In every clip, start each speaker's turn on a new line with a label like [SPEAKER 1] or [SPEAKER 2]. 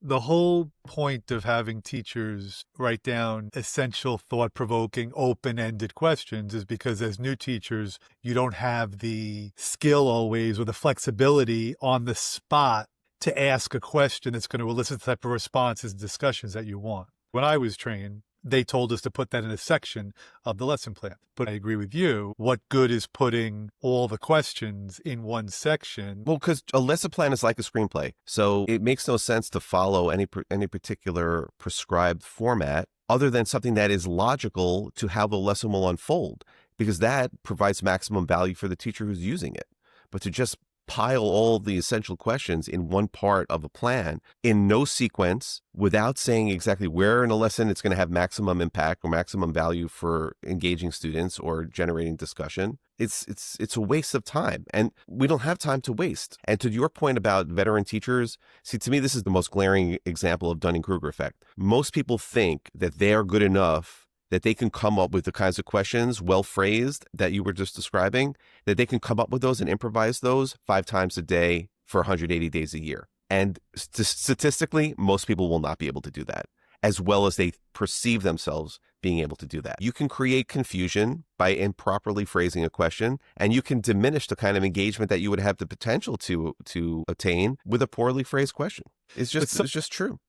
[SPEAKER 1] The whole point of having teachers write down essential, thought provoking, open ended questions is because as new teachers, you don't have the skill always or the flexibility on the spot to ask a question that's going to elicit the type of responses and discussions that you want. When I was trained, they told us to put that in a section of the lesson plan. But I agree with you. What good is putting all the questions in one section?
[SPEAKER 2] Well, because a lesson plan is like a screenplay. So it makes no sense to follow any particular prescribed format other than something that is logical to how the lesson will unfold, because that provides maximum value for the teacher who's using it. But to just pile all the essential questions in one part of a plan in no sequence without saying exactly where in a lesson it's going to have maximum impact or maximum value for engaging students or generating discussion, it's a waste of time, and we don't have time to waste. And to your point about veteran teachers, see, to me this is the most glaring example of Dunning-Kruger effect. Most people think that they are good enough, that they can come up with the kinds of questions, well phrased, that you were just describing, that they can come up with those and improvise those 5 times a day for 180 days a year. And statistically, most people will not be able to do that, as well as they perceive themselves being able to do that. You can create confusion by improperly phrasing a question, and you can diminish the kind of engagement that you would have the potential to attain with a poorly phrased question. It's just true.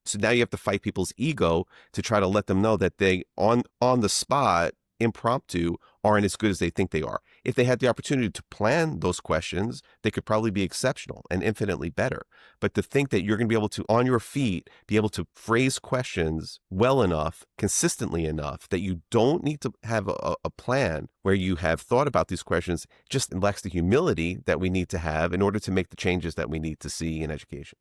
[SPEAKER 2] So now you have to fight people's ego to try to let them know that they, on the spot, impromptu, aren't as good as they think they are. If they had the opportunity to plan those questions, they could probably be exceptional and infinitely better. But to think that you're going to be able to, on your feet, be able to phrase questions well enough, consistently enough, that you don't need to have a plan where you have thought about these questions, just lacks the humility that we need to have in order to make the changes that we need to see in education.